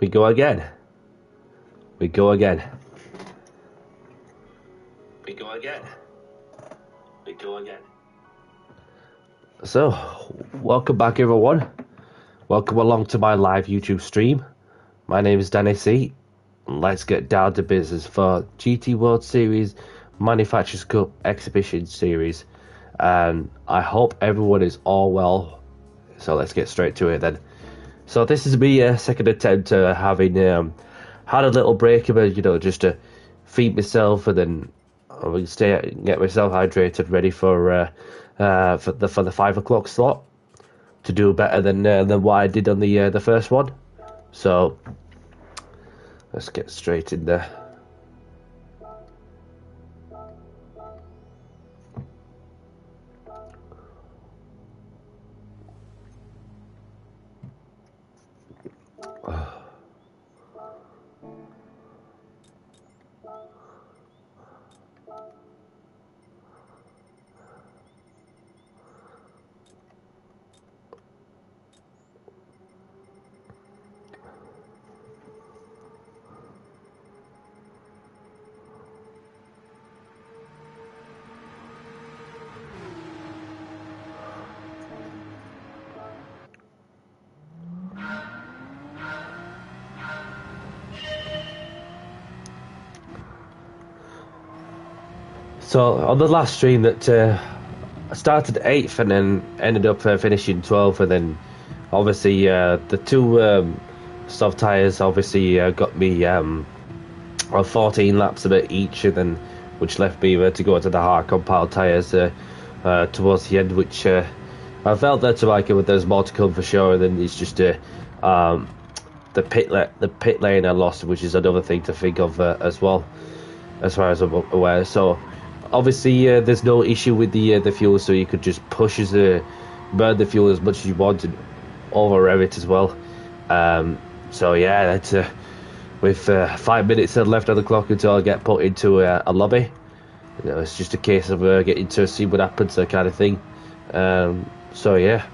We go again. We go again. We go again. We go again. So, welcome back everyone. Welcome along to my live YouTube stream. My name is Danny C. And let's get down to business for GT World Series Manufacturers Cup Exhibition Series. And I hope everyone is all well. So let's get straight to it then. So this is me second attempt having had a little break, but just to feed myself and then get myself hydrated, ready for the 5 o'clock slot to do better than what I did on the first one. So let's get straight in there. So on the last stream that I started 8th and then ended up finishing 12th, and then obviously the two soft tyres obviously got me 14 laps of it each, and then which left me to go to the hard compiled tyres towards the end, which I felt that there's more to come for sure. And then it's just the pit lane I lost, which is another thing to think of as well, as far as I'm aware. So obviously there's no issue with the fuel, so you could just burn the fuel as much as you want and over rev it as well. So yeah, that's with 5 minutes left on the clock until I get put into a lobby. It's just a case of getting to see what happens, that kind of thing. So yeah.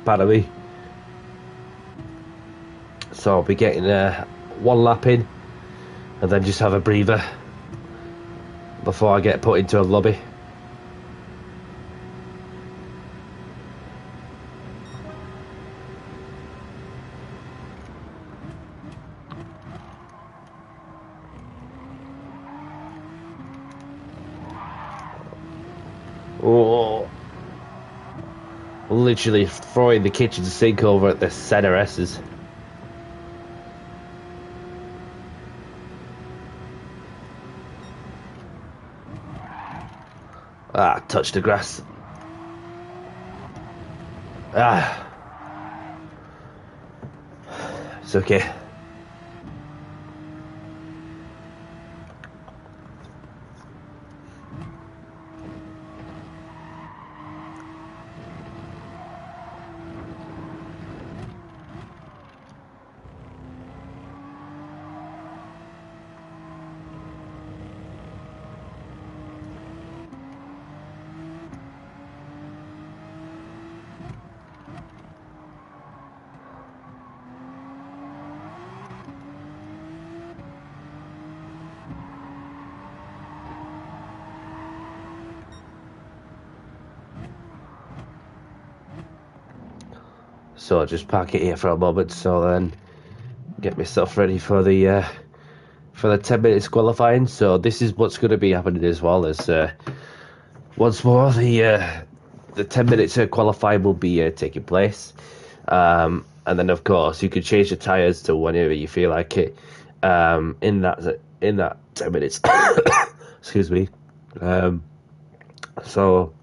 Pardon me. So I'll be getting one lap in and then just have a breather before I get put into a lobby. Oh, literally throwing the kitchen sink over at the center S's. Ah, touched the grass. Ah, it's okay. So I'll just park it here for a moment, so then get myself ready for the 10 minutes qualifying. So this is what's going to be happening as well as once more the 10 minutes qualifying will be taking place, and then of course you can change the tires to whenever you feel like it in that 10 minutes. Excuse me. So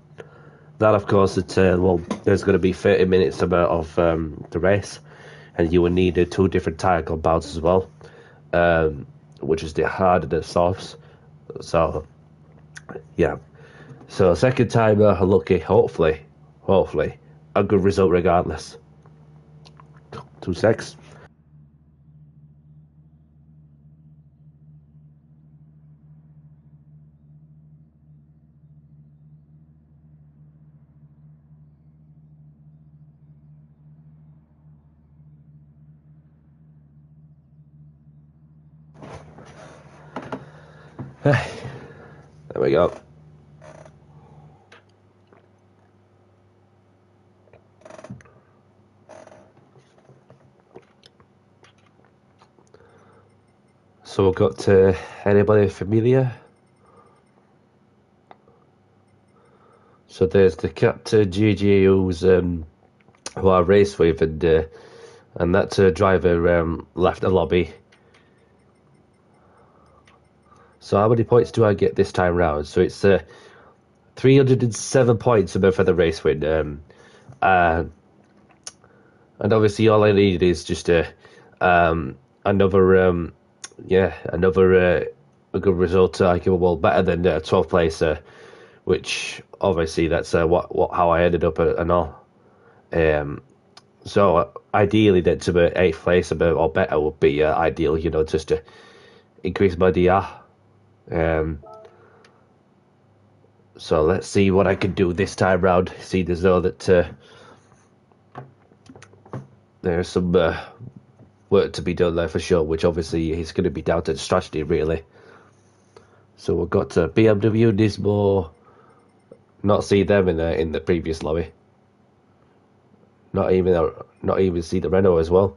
that, of course, there's going to be 30 minutes of the race, and you will need two different tire compounds as well, which is the hard and the softs. So, yeah. So, second timer, lucky, hopefully, a good result regardless. 2 secs. There we go. So we've got anybody familiar? So there's the captain GGU's who I race with, and that driver left the lobby. So how many points do I get this time round? So it's 307 points for the race win. And obviously all I need is just another a good result. Better than 12th place, which obviously that's how I ended up and all. So ideally, then to be 8th place or better would be ideal. Just to increase my DR. So let's see what I can do this time round. See, there's though that there's some work to be done there for sure, which obviously is going to be down to the strategy really. So we've got BMW, Nismo. Not see them in the previous lobby. Not even see the Renault as well.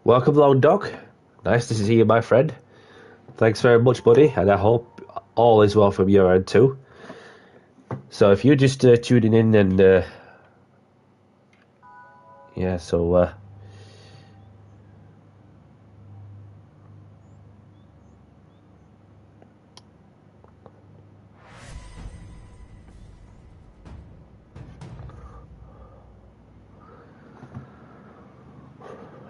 Welcome along, Doc. Nice to see you, my friend. Thanks very much, buddy, and I hope all is well from your end too. So if you're just tuning in and yeah, so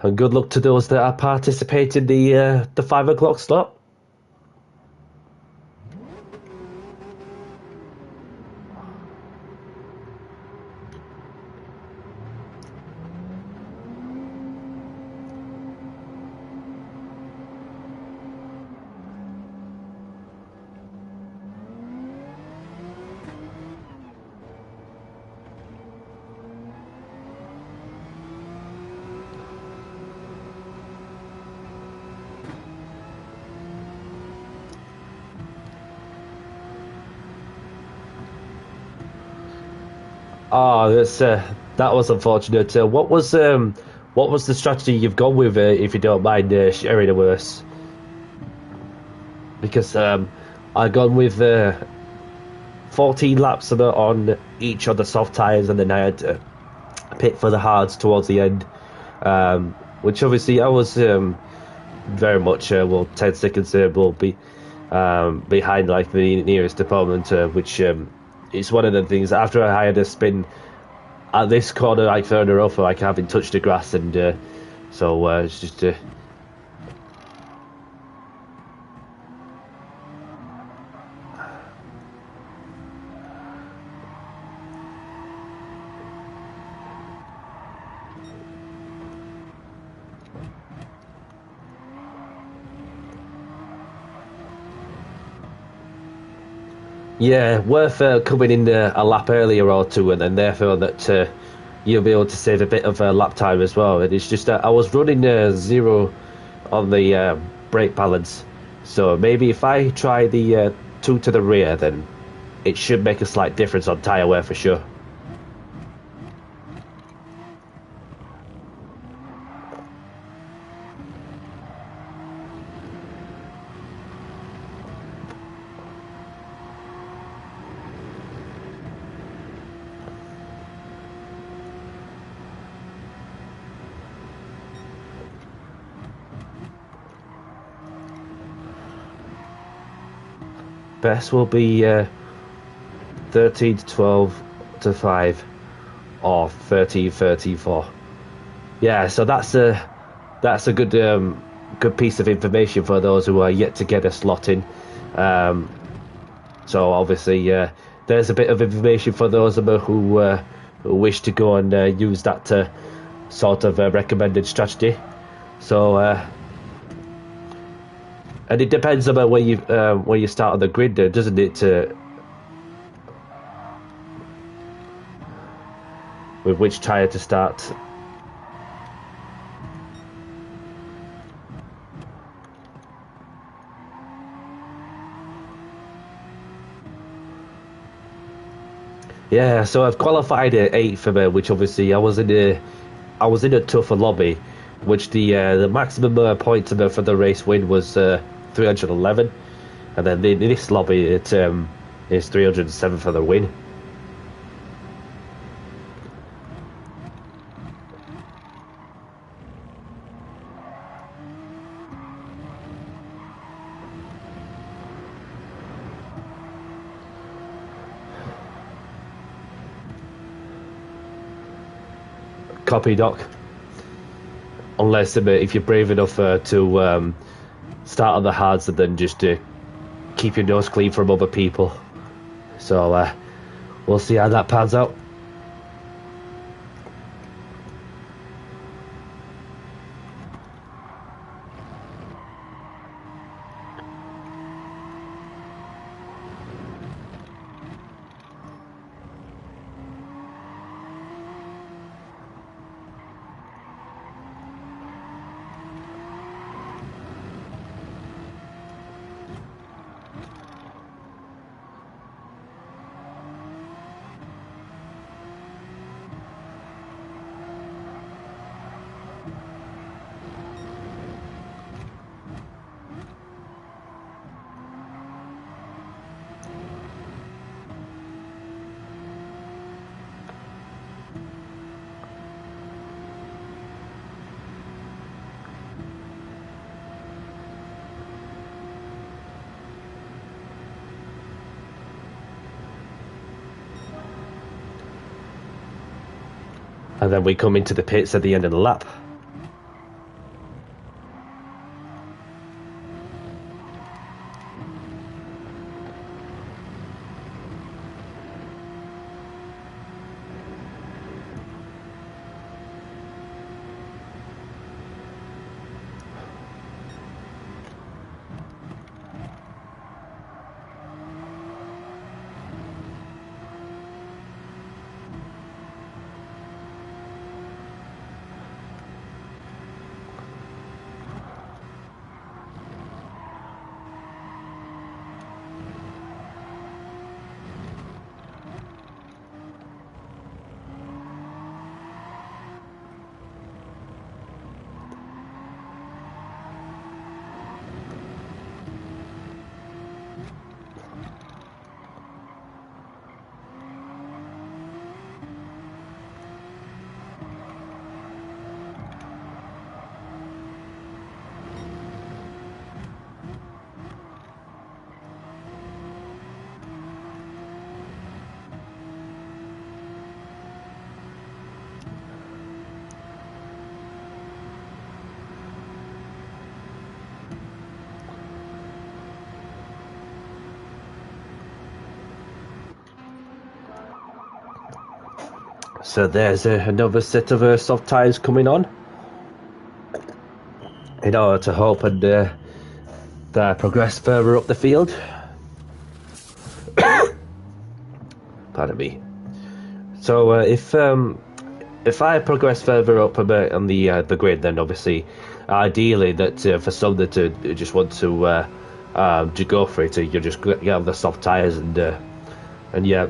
and good luck to those that are participating in the 5 o'clock slot. Oh, that was unfortunate. What was the strategy you've gone with, if you don't mind sharing with us? Because I gone with 14 laps on each of the soft tyres, and then I had to pit for the hards towards the end, which obviously I was very much 10 seconds will be behind like the nearest opponent, which is one of the things. After I had a spin at this corner, like further up, like having touched the grass, and so it's just. Yeah, worth coming in a lap earlier or two, and then therefore that you'll be able to save a bit of lap time as well. And it's just that I was running 0 on the brake balance, so maybe if I try the 2 to the rear, then it should make a slight difference on tyre wear for sure. Best will be 13 to 12 to 5 or 13-34. Yeah, so that's a good piece of information for those who are yet to get a slot in. So obviously there's a bit of information for those of us who wish to go and use that sort of recommended strategy. So and it depends on where you start on the grid, doesn't it? With which tyre to start. Yeah, so I've qualified at 8th, which obviously I was in a tougher lobby, which the maximum points for the race win was 311, and then in this lobby it is 307 for the win. Copy, Doc. Unless if you're brave enough to start on the hards and then just keep your nose clean from other people. So we'll see how that pans out. And then we come into the pits at the end of the lap. So there's another set of soft tyres coming on in order to hope and progress further up the field. Pardon me. So if I progress further up a bit on the grid, then obviously, ideally, that for some that just want to go for it, you just get on the soft tyres and yeah.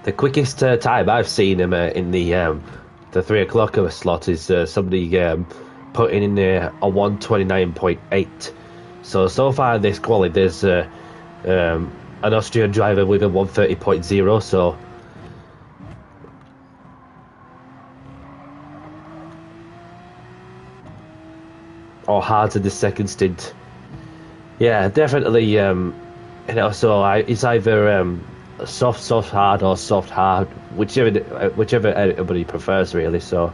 The quickest time I've seen him in the 3 o'clock slot is somebody putting in a 1:29.8. So far in this quali, there's an Austrian driver with a 1:30.0. So or hard in the second stint. Yeah, definitely. So it's either soft, hard, or soft, hard, whichever everybody prefers, really. So,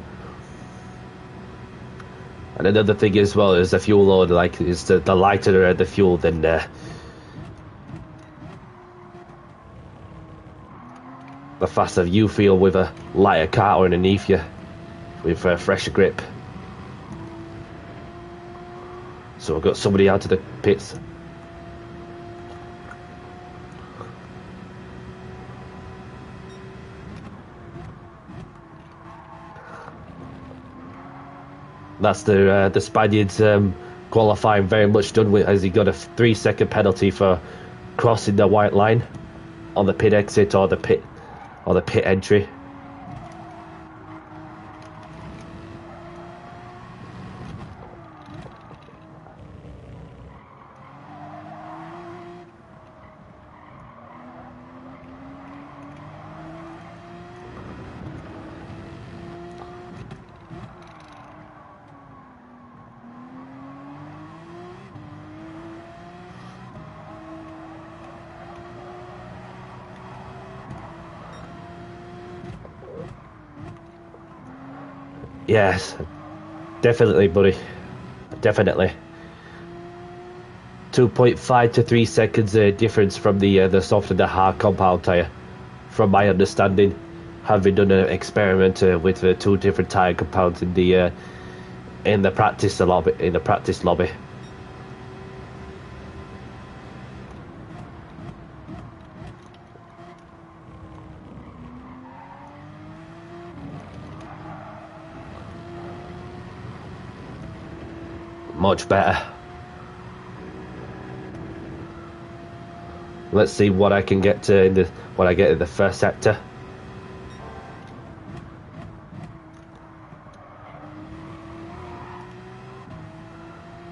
and another thing as well is the fuel load. Like, is the lighter the fuel, then the faster you feel with a lighter car underneath you, with a fresher grip. So I've got somebody out of the pits. That's the Spaniard's qualifying very much done with, as he got a 3-second penalty for crossing the white line on the pit exit or the pit entry. Yes, definitely, buddy. Definitely. 2.5 to 3 seconds difference from the soft and the hard compound tyre, from my understanding, having done an experiment with two different tyre compounds in the practice lobby. Much better. Let's see what I can get to what I get in the first sector.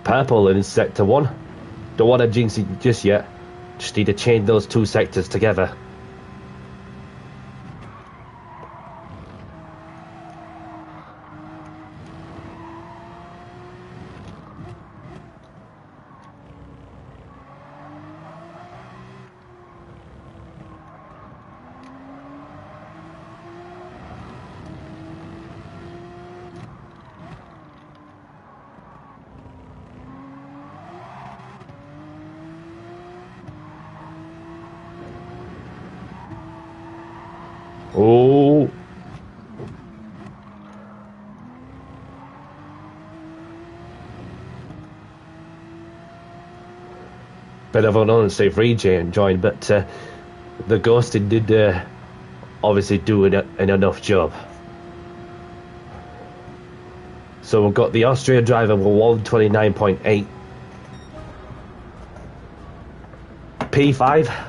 Purple in sector 1. Don't want to jinx it just yet. Just need to chain those two sectors together. Oh. Bit of an unsafe rejoin, but the ghosting did obviously do an enough job. So we've got the Austrian driver with 1:29.8. P5.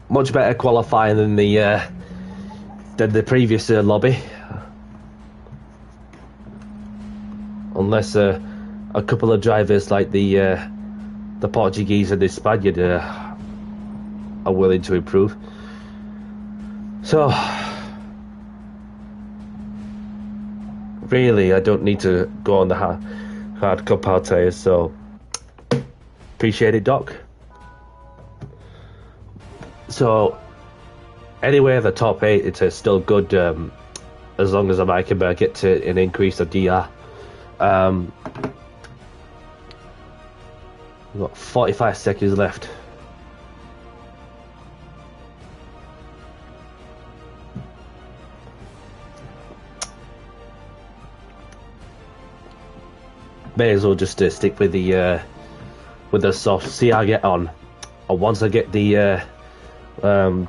Much better qualifying than the previous lobby. Unless a couple of drivers like the Portuguese and the Spaniard are willing to improve. So really, I don't need to go on the hard compound tires. So appreciate it, Doc. So anyway, the top 8, it's still good, as long as I can get to an increase of DR. We've got 45 seconds left. May as well just stick with the soft. See how I get on. And once I get the well,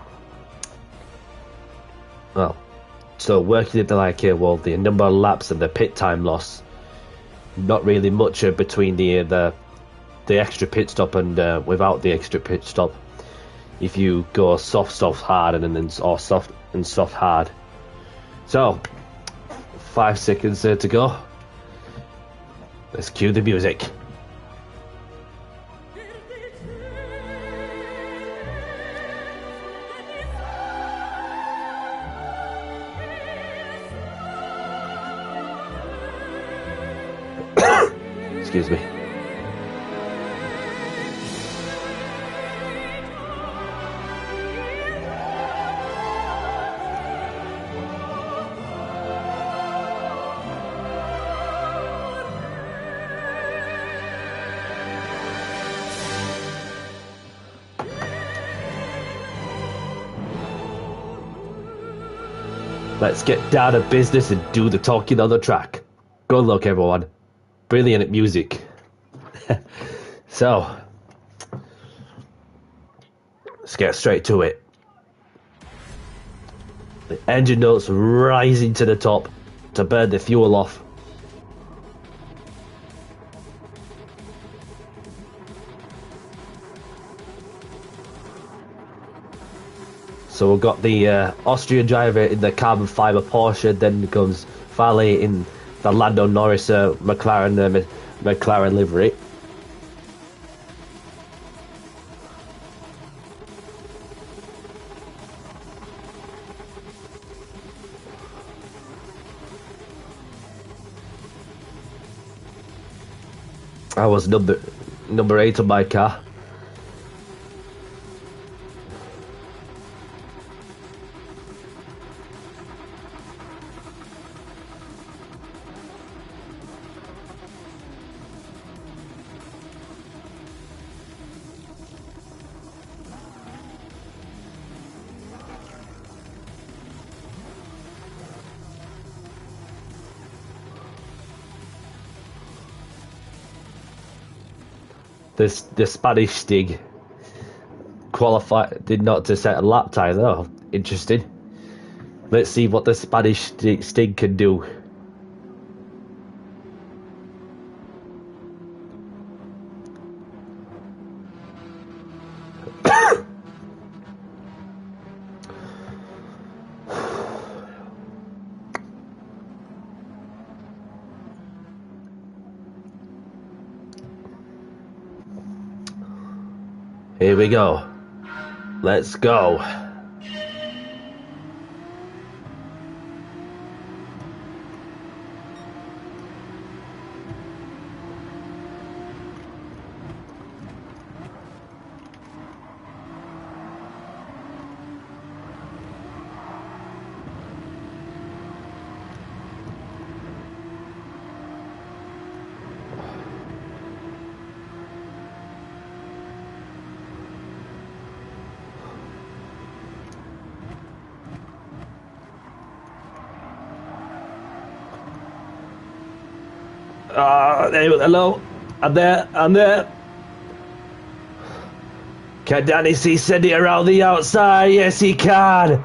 so working it like well, the number of laps and the pit time loss, not really much between the extra pit stop and without the extra pit stop. If you go soft hard and then or soft hard. So 5 seconds to go. Let's cue the music. Excuse me. Let's get down to business and do the talking on the track. Good luck, everyone. Brilliant music. So, let's get straight to it. The engine notes rising to the top to burn the fuel off. So we've got the Austrian driver in the carbon fibre Porsche, then comes Fale in the Lando Norris McLaren livery. I was number 8 on my car. The Spanish Stig did not to set a lap time though. Interesting. Let's see what the Spanish Stig can do. Here we go. Let's go. Hello, I'm there. Can Danny see Cindy around the outside? Yes, he can.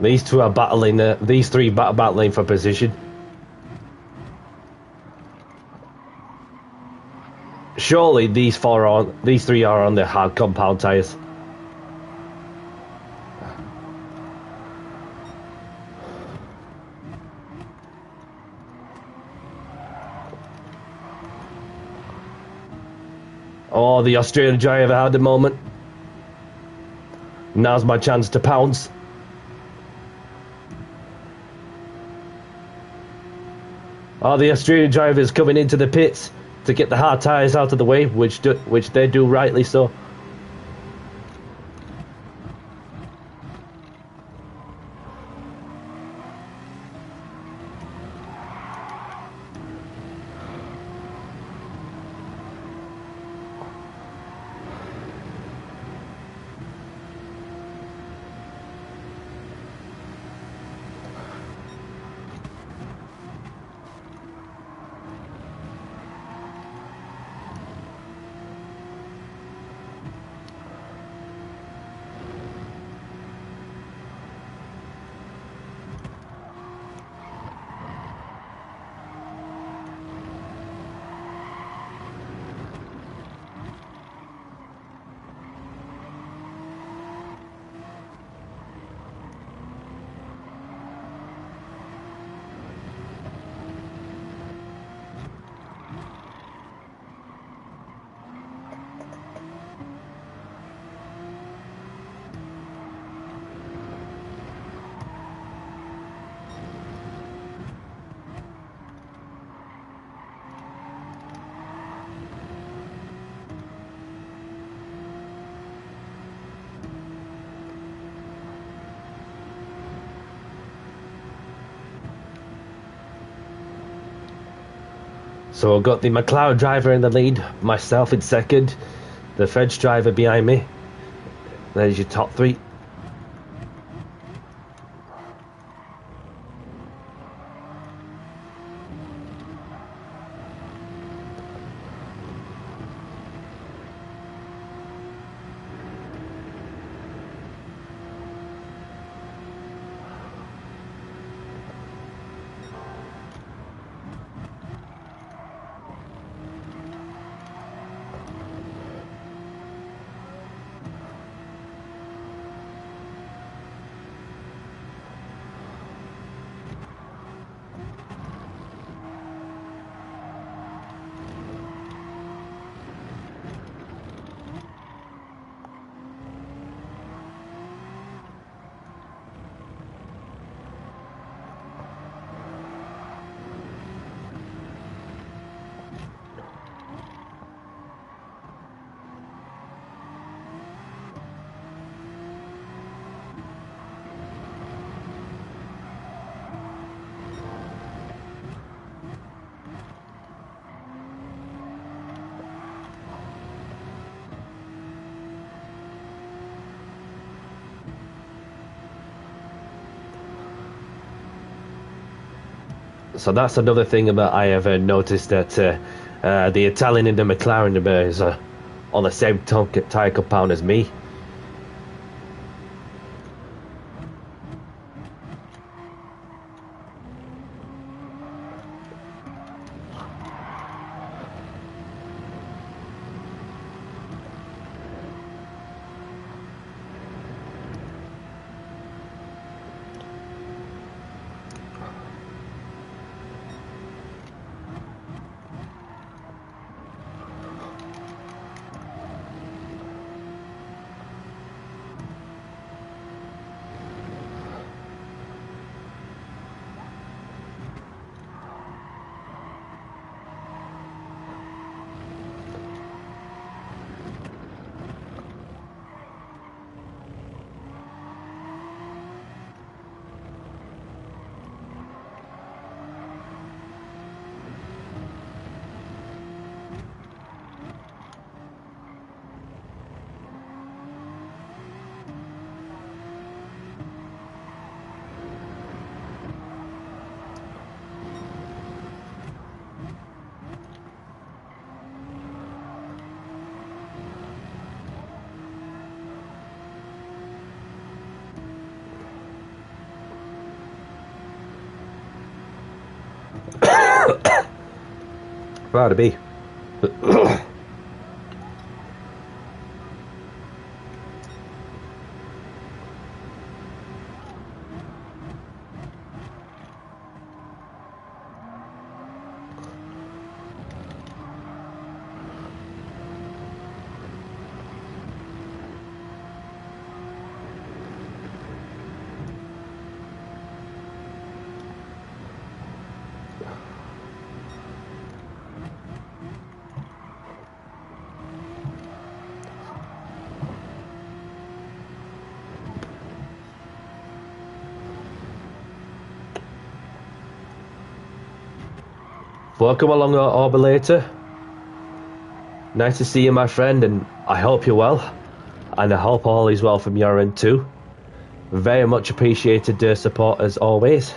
These two are battling. These three battling for position. Surely these three are on the hard compound tyres. Oh, the Australian driver had the moment. Now's my chance to pounce. Oh, the Australian driver is coming into the pits to get the hard tyres out of the way, which they do rightly so. So I've got the McLaren driver in the lead, myself in second, the French driver behind me. There's your top three. So that's another thing about I have noticed that the Italian in the McLaren is on the same tyre compound as me. Proud to be. Welcome along, Orbulator. Nice to see you, my friend, and I hope you're well. And I hope all is well from your end too. Very much appreciated the support as always.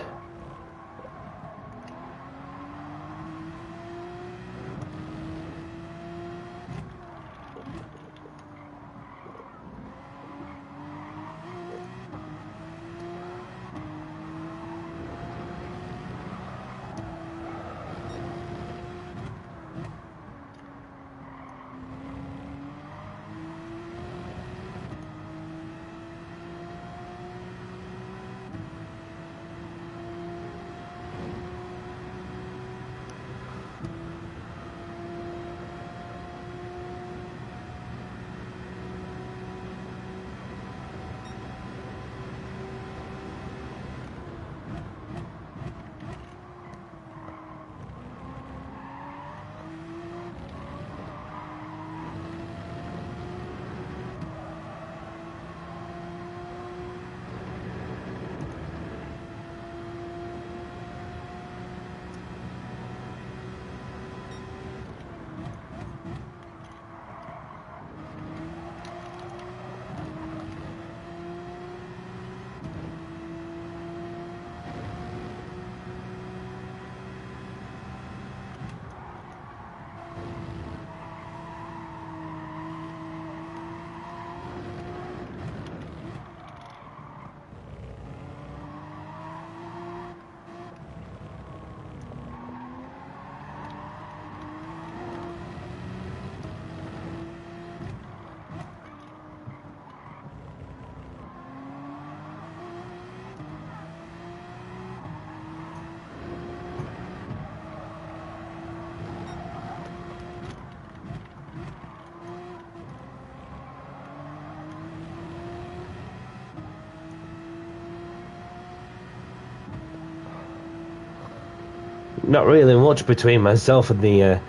Not really much between myself and the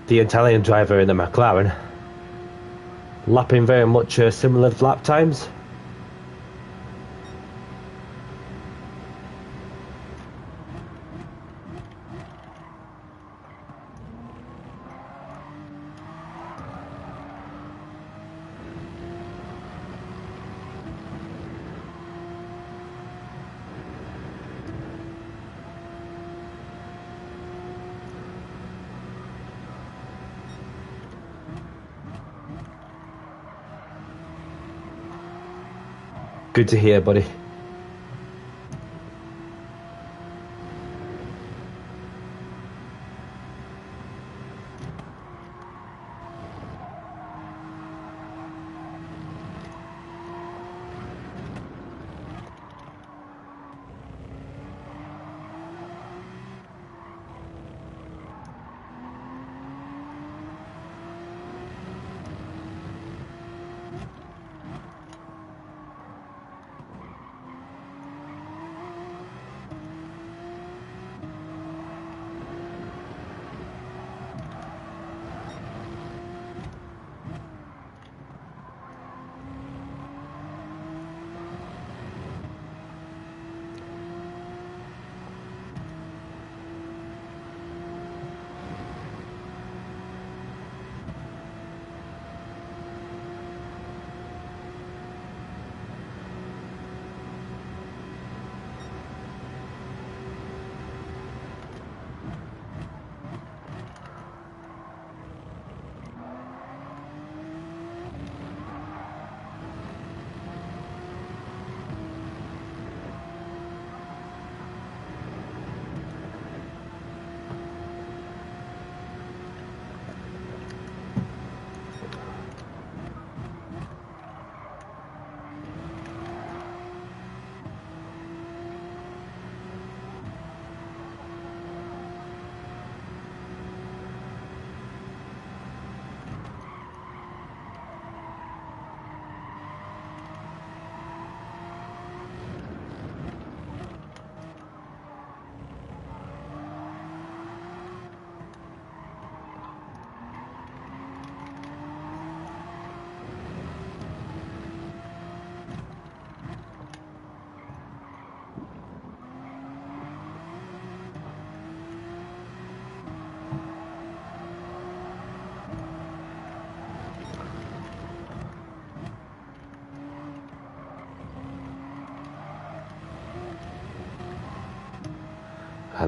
Italian driver in the McLaren. Lapping very much similar lap times. Good to hear, buddy.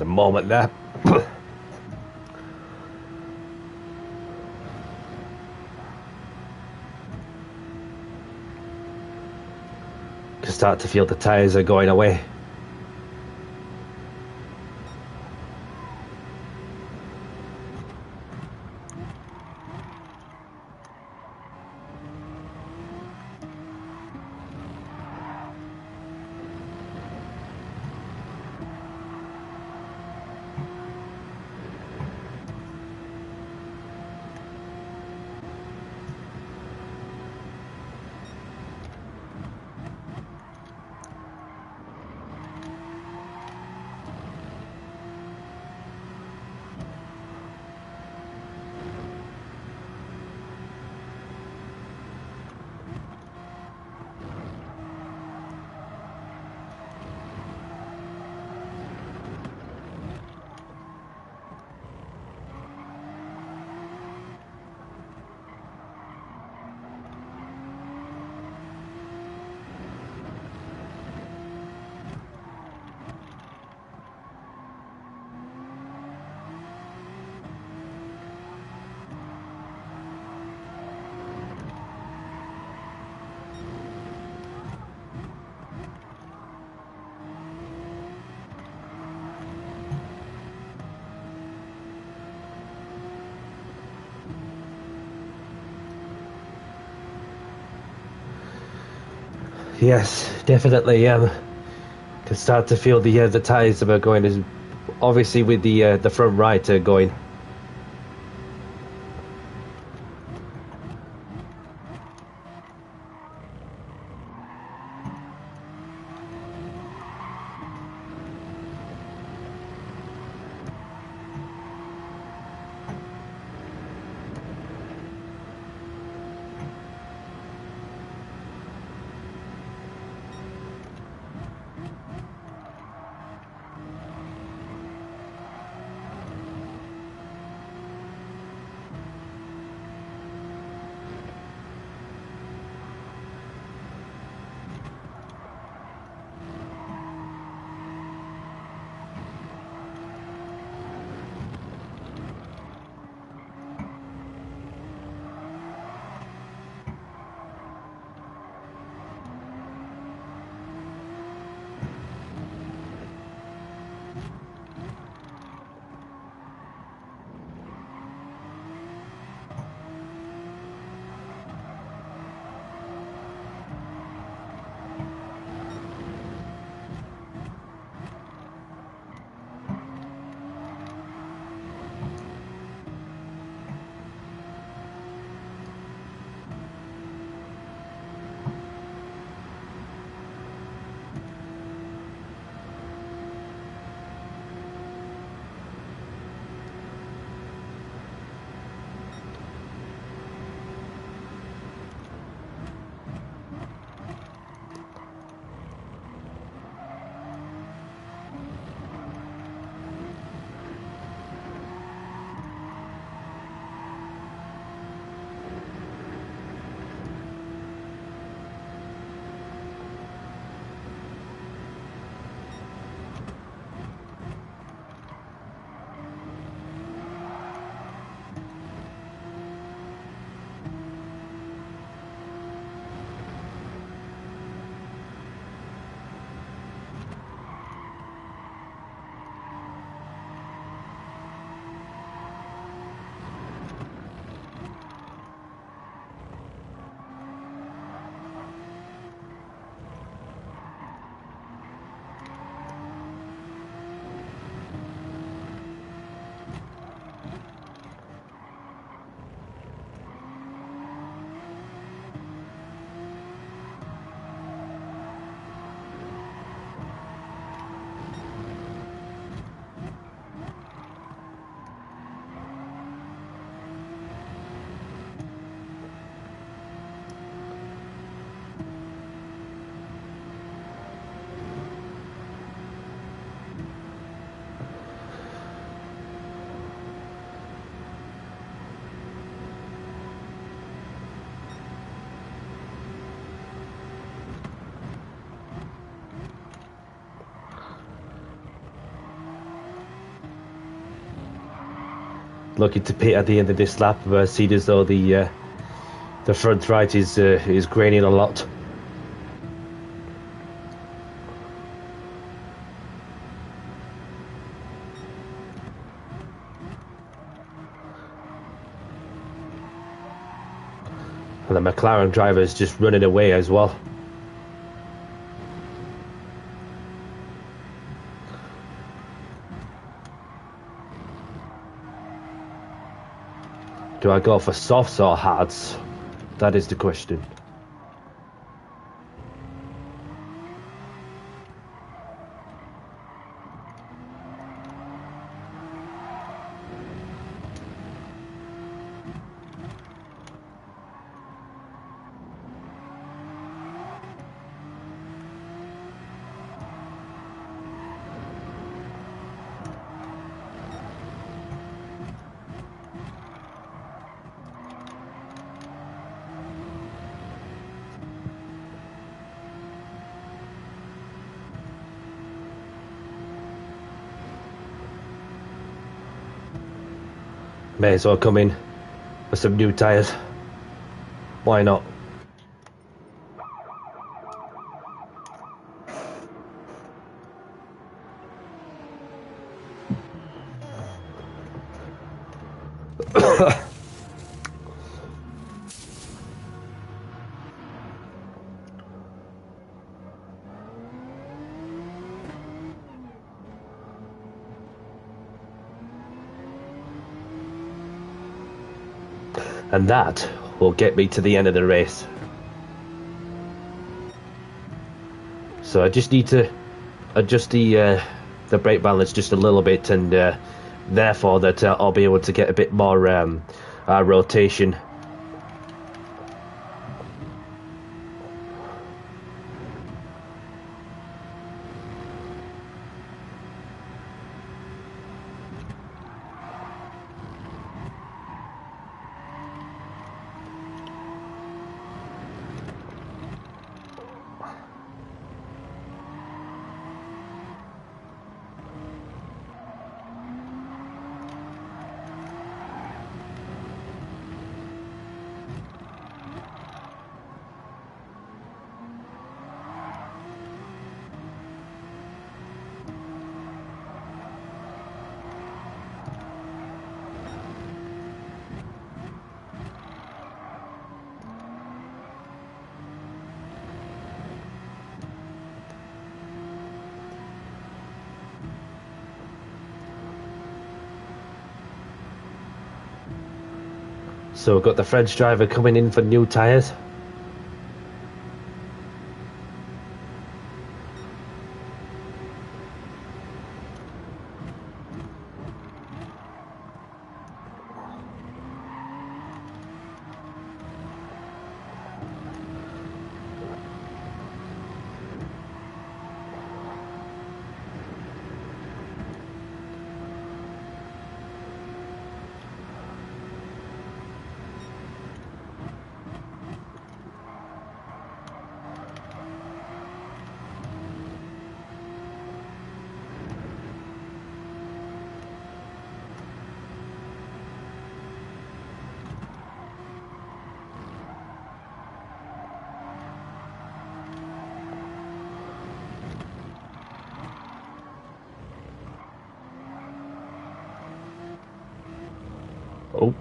moment there. Can start to feel the tyres are going away. Yes, definitely. Can start to feel the tyres that are going. Is obviously with the front right going. looking to pit at the end of this lap. Seeing as though the front right is graining a lot. And the McLaren driver is just running away as well. Do I go for softs or hards? That is the question. May as well come in with some new tyres. Why not? And that will get me to the end of the race. So I just need to adjust the brake balance just a little bit, and therefore that I'll be able to get a bit more rotation. So we've got the French driver coming in for new tyres. Oh.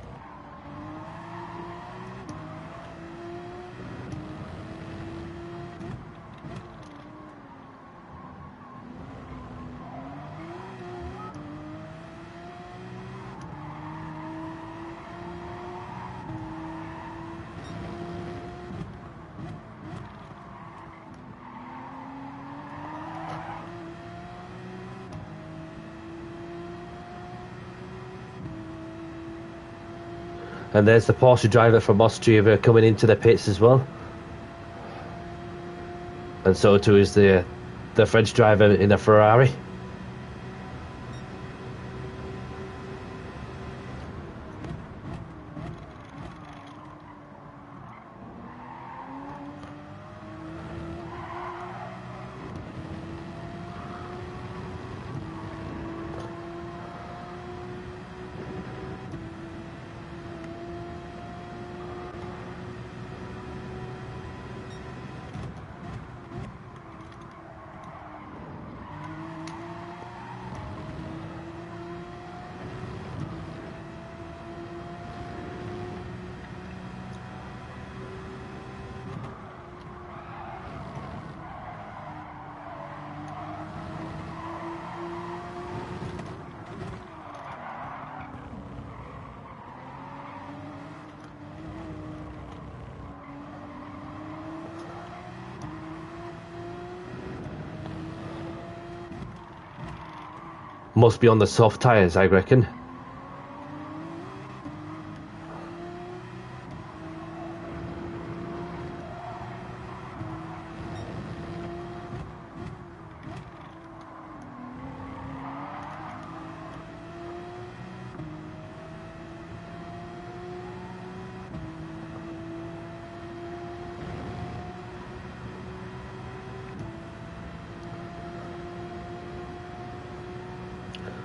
And there's the Porsche driver from Austria coming into the pits as well. And so too is the French driver in a Ferrari. Must be on the soft tyres, I reckon.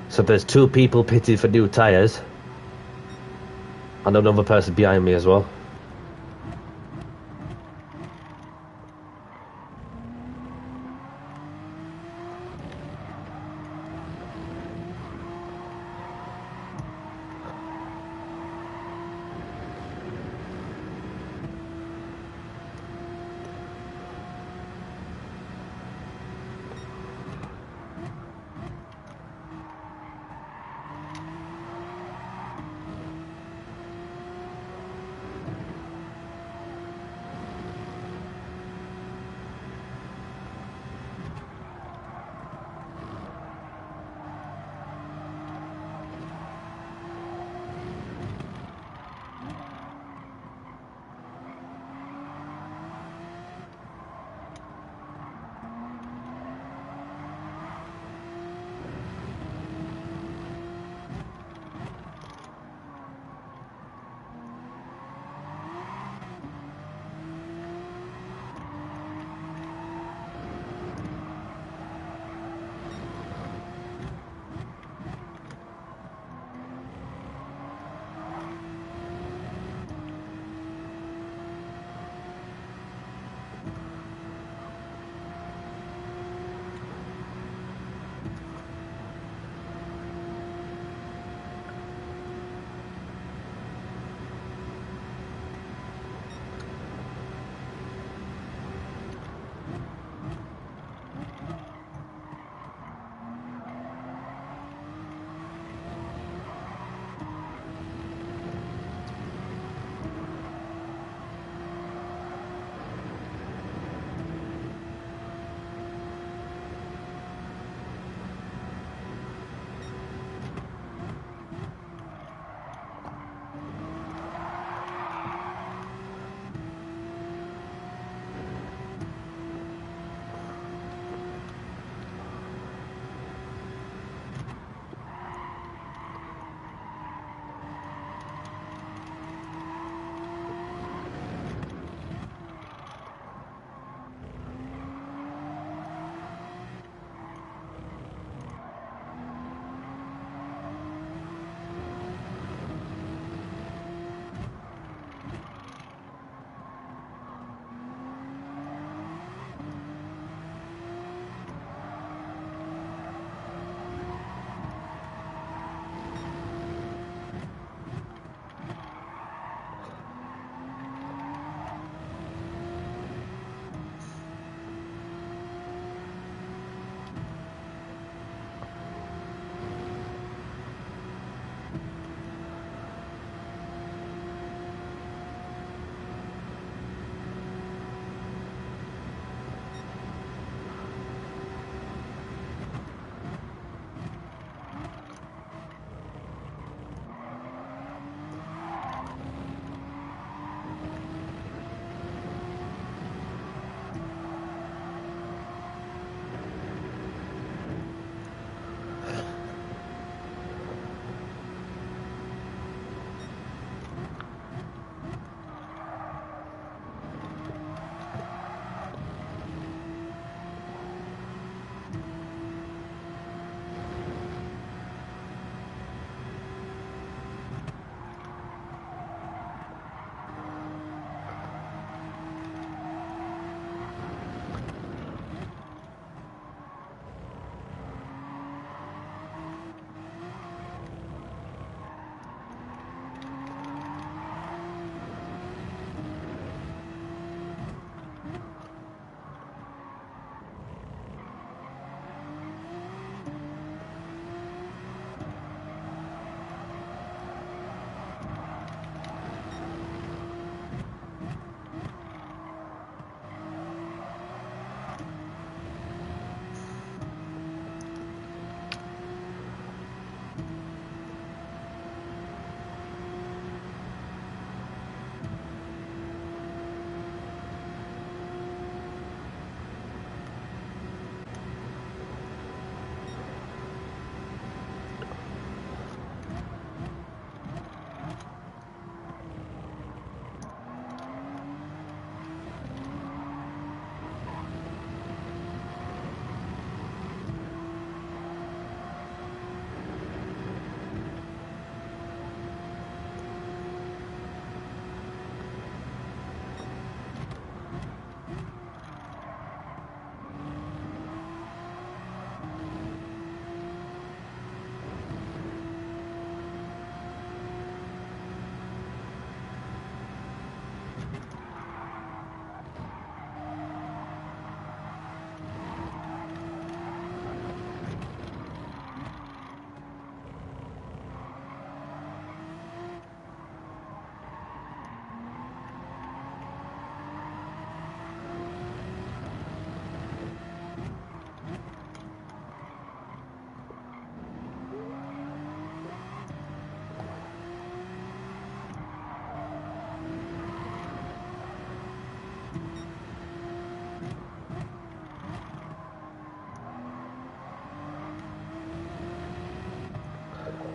So there's 2 people pitted for new tyres. And another person behind me as well.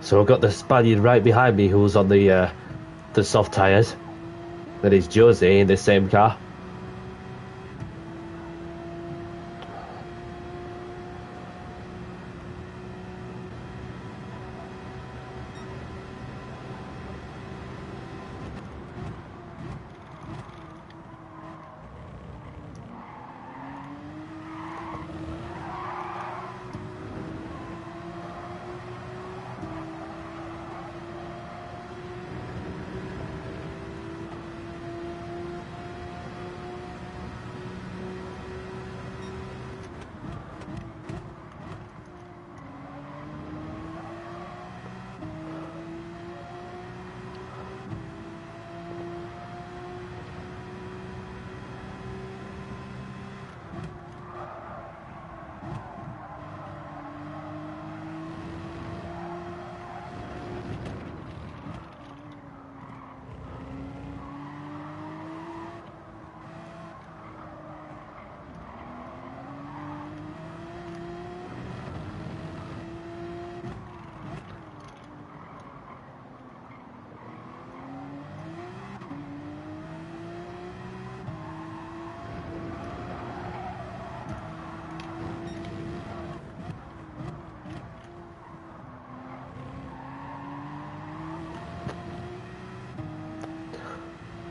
So I've got the Spaniard right behind me who's on the soft tyres. That is Jose in the same car.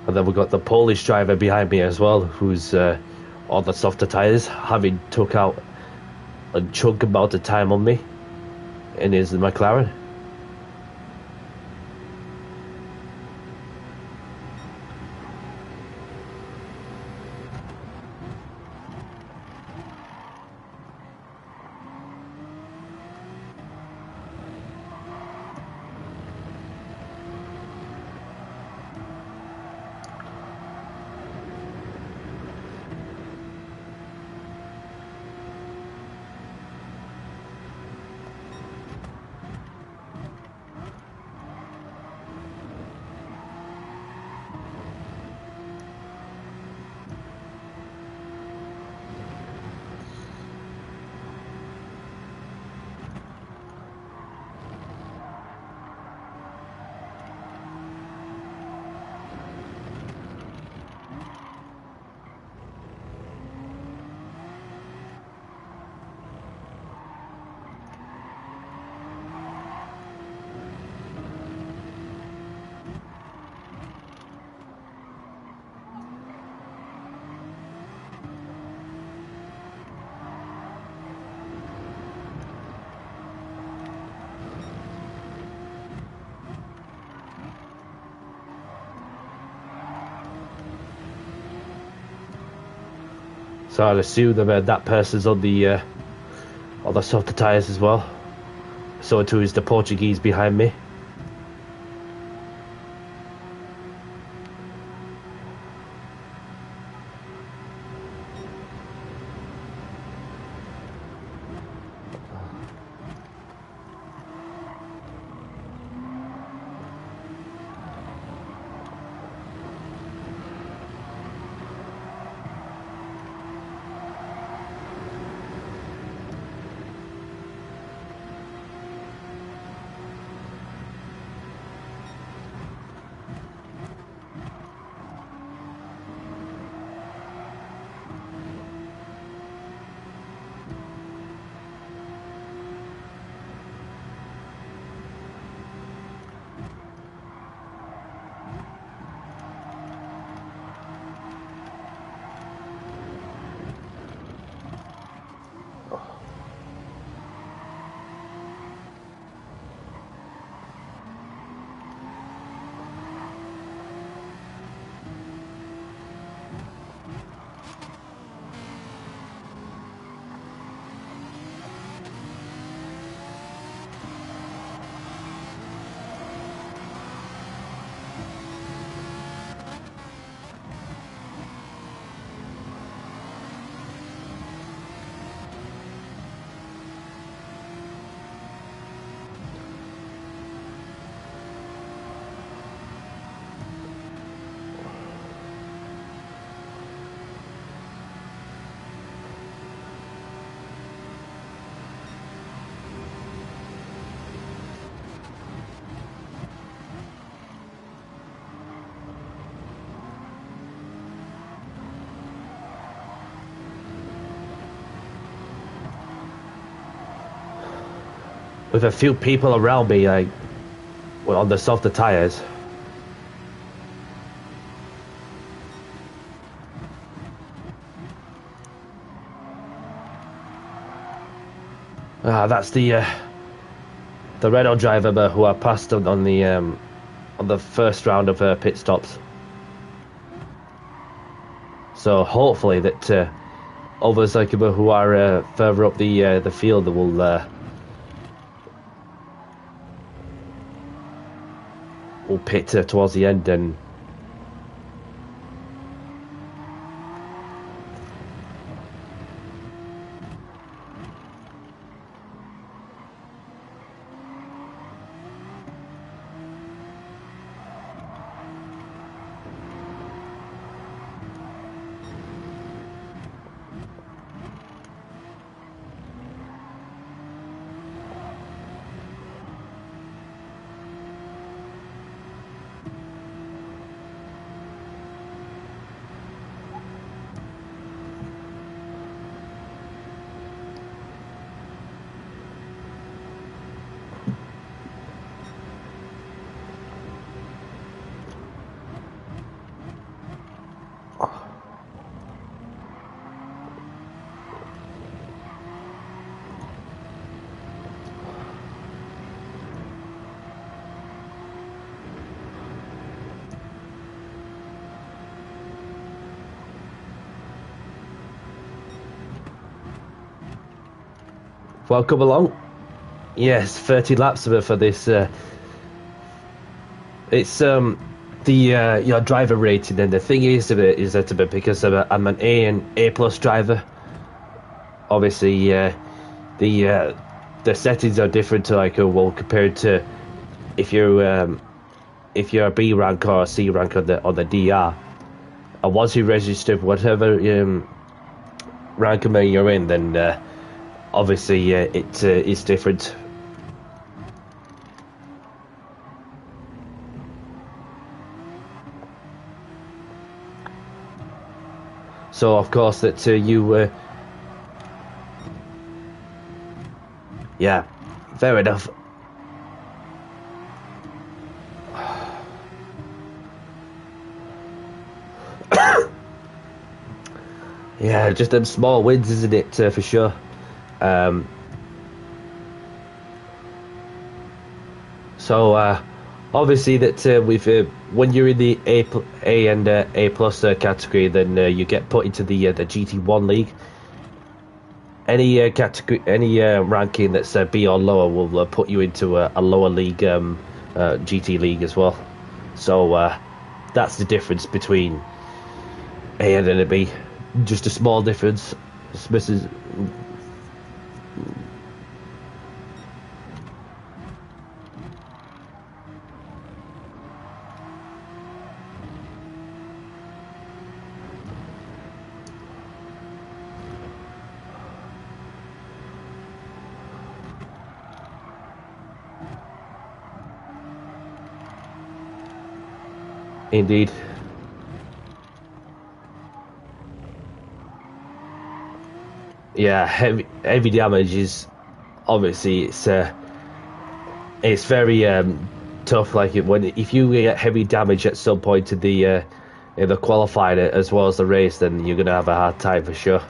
And then we've got the Polish driver behind me as well, who's on the softer tyres, having took out a chunk amount of time on me in his McLaren. So I'd assume that person's on the softer tyres as well. So too is the Portuguese behind me. with a few people around me, like well, on the softer tires. That's the Renault driver who I passed on the first round of pit stops. So hopefully that others like who are further up the field will pit towards the end and. Welcome along. Yes, 30 laps of it for this. It's your driver rating, and the thing is that because I'm an A and A plus driver. Obviously, the settings are different to compared to if you're a B rank or a C rank on the DR. And once you register whatever rank you're in, then obviously it's different. So of course that you yeah, fair enough. Yeah, just them small wins, isn't it, for sure. So obviously that with when you're in the A and A plus category, then you get put into the GT1 league. Any category, any ranking that's B or lower will put you into a lower league, GT league as well. So that's the difference between A and a B. Just a small difference. Mrs. Indeed. Yeah, heavy damage is obviously it's very tough. Like if you get heavy damage at some point in the qualifying as well as the race, then you're gonna have a hard time for sure.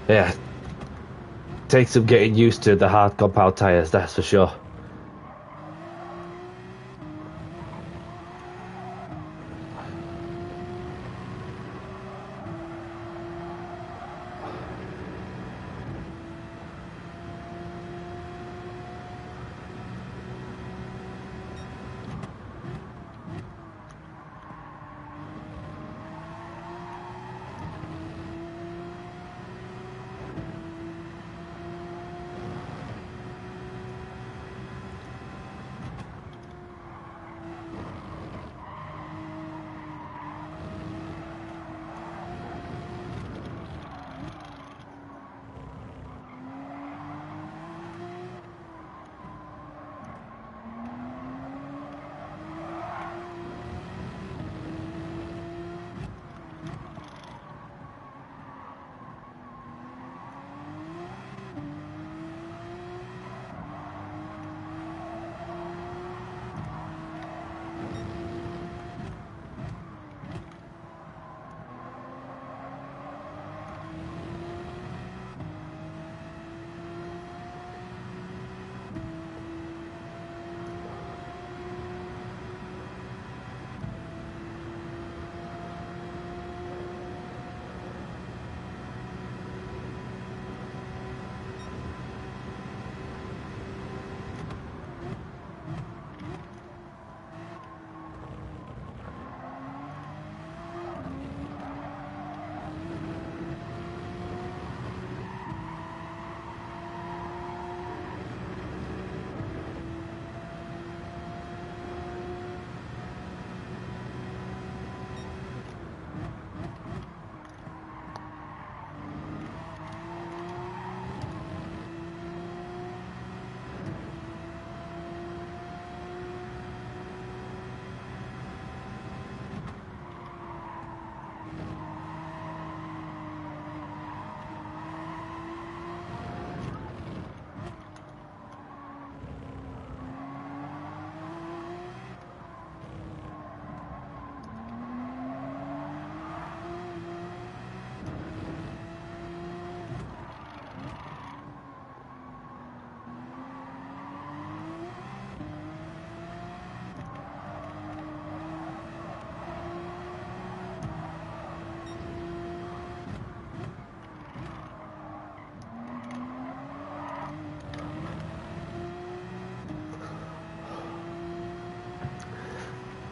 Yeah, takes some getting used to the hard compound tires, that's for sure.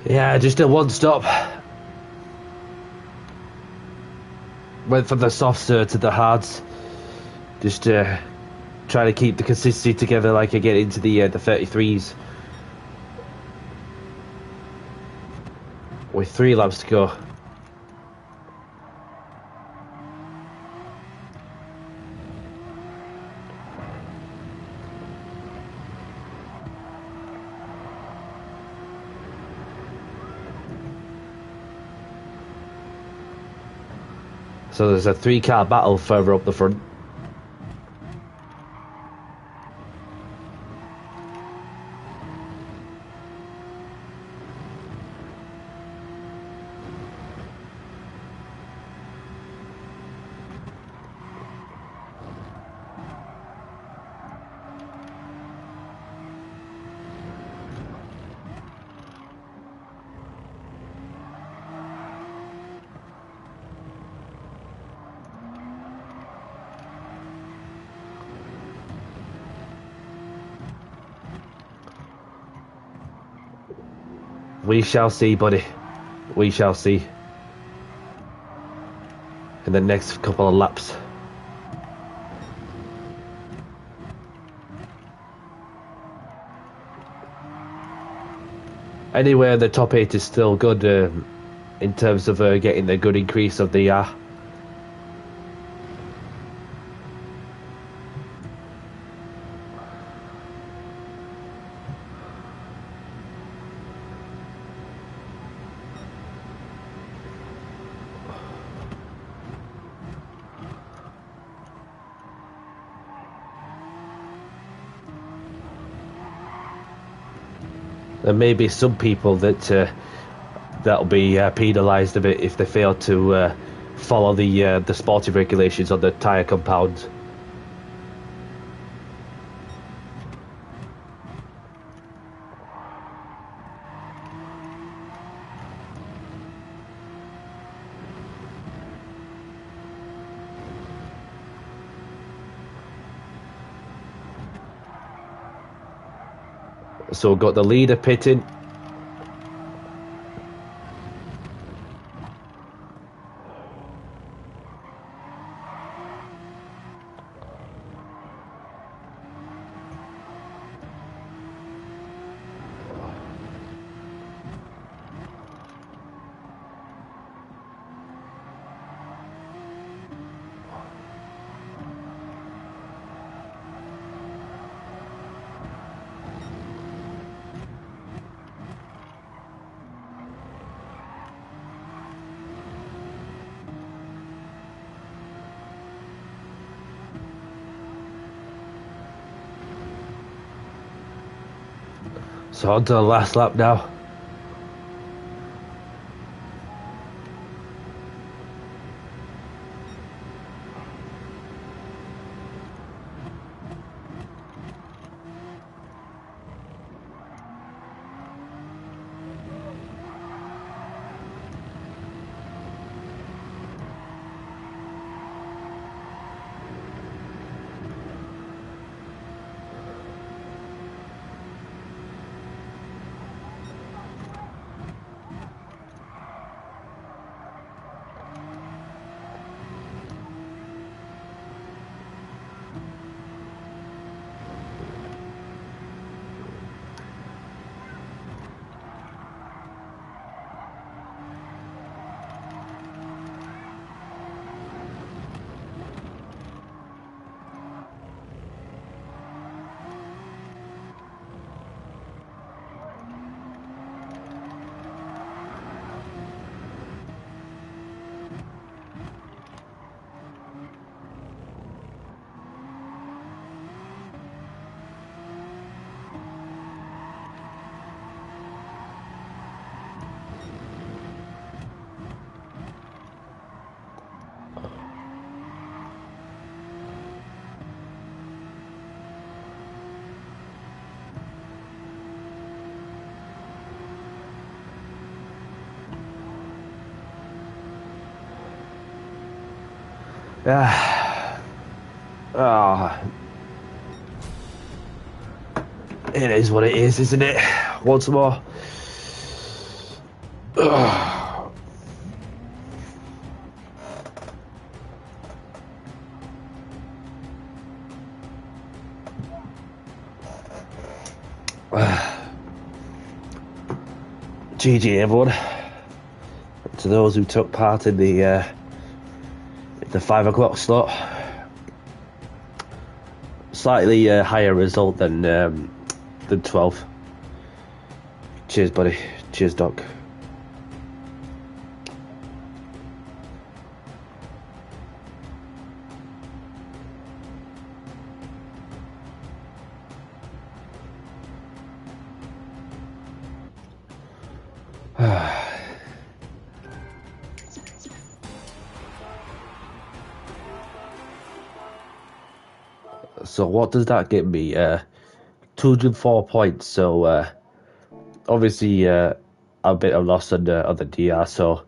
Yeah, just a one stop. Went from the softs to the hards. Just trying to keep the consistency together like I get into the 33s. With 3 laps to go. So there's a 3-car battle further up the front. We shall see, buddy. We shall see. In the next couple of laps. Anyway, the top 8 is still good in terms of getting the good increase of the There may be some people that that'll be penalised a bit if they fail to follow the sportive regulations on the tyre compound. So we've got the leader pitting. So on to the last lap now. It is what it is, isn't it? Once more. GG everyone. To those who took part in the 5 o'clock slot. Slightly higher result than 12. Cheers, buddy. Cheers, Doc. So what does that get me? 204 points. So obviously a bit of loss on the DR. So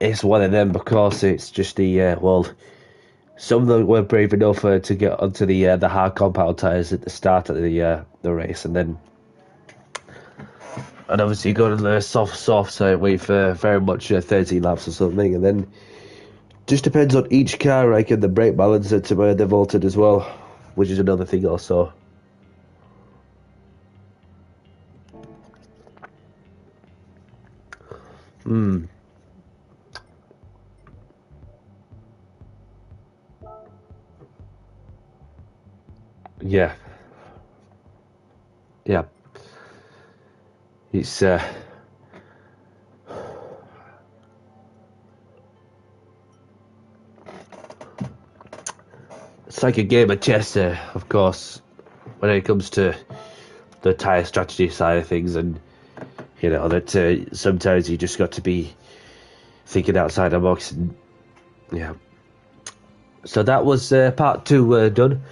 it's one of them because it's just the well, some of them were brave enough to get onto the hard compound tires at the start of the race, and obviously go to the soft side with very much 13 laps or something, and then just depends on each car, like, and the brake balance to where they've altered as well, which is another thing also. Yeah. Yeah. It's like a game of chess, of course, when it comes to the tyre strategy side of things, and you know that sometimes you just got to be thinking outside the box, and yeah. So that was part 2 done.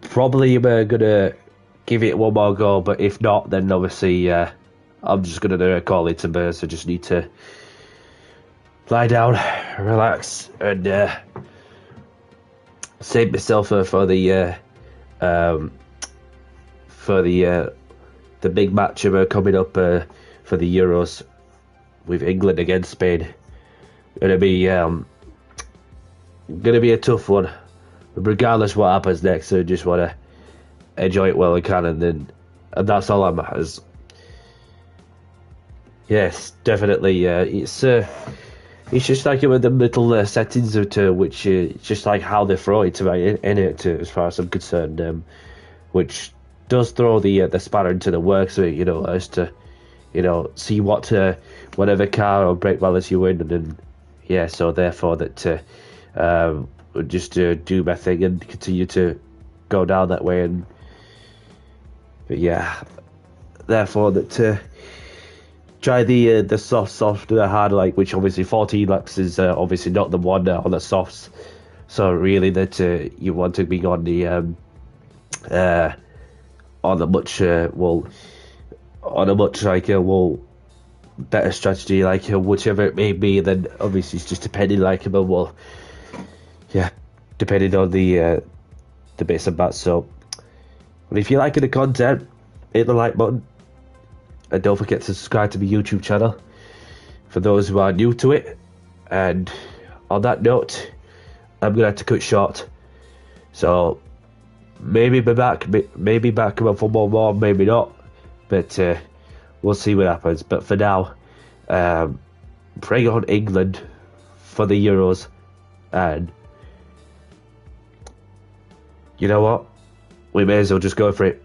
Probably gonna give it one more go, but if not, then obviously I'm just gonna call it a burst. I just need to lie down, relax, and save myself for the big match coming up for the Euros with England against Spain. Gonna be a tough one. Regardless what happens next, I just want to enjoy it while I can, and that's all that matters. Yes, definitely. It's just like with the little settings to which it's just like how they throw it in it, as far as I'm concerned, which does throw the spanner into the works, you know, as to see whatever car or brake balance you in, and then yeah, so therefore that just do my thing and continue to go down that way, and but yeah, therefore that try the soft hard, like, which obviously 14 laps is obviously not the one on the softs, so really that you want to be on the on a much better strategy, like whichever it may be. Then obviously it's just depending, like, well, yeah, depending on the bits and bats. So, but if you're liking the content, hit the like button, and don't forget to subscribe to my YouTube channel for those who are new to it. And on that note, I'm gonna have to cut short. So maybe be back for more, maybe not. But we'll see what happens. But for now, bring on England for the Euros, and you know what? We may as well just go for it.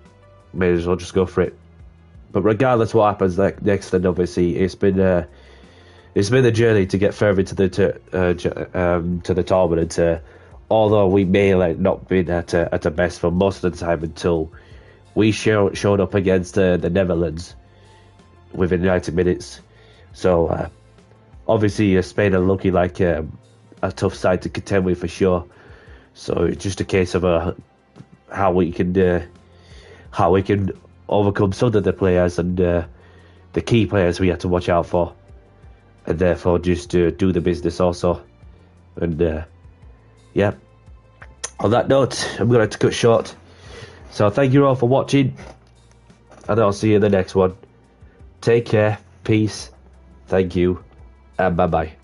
But regardless what happens next, then obviously it's been a journey to get further to the tournament. Although we may not been at the best for most of the time until we showed up against the Netherlands within 90 minutes. So obviously Spain are looking like a tough side to contend with for sure. So it's just a case of how we can overcome some of the players and the key players we have to watch out for, and therefore just do the business also. And yeah, on that note, I'm going to have to cut short. So thank you all for watching, and I'll see you in the next one. Take care, peace, thank you, and bye bye.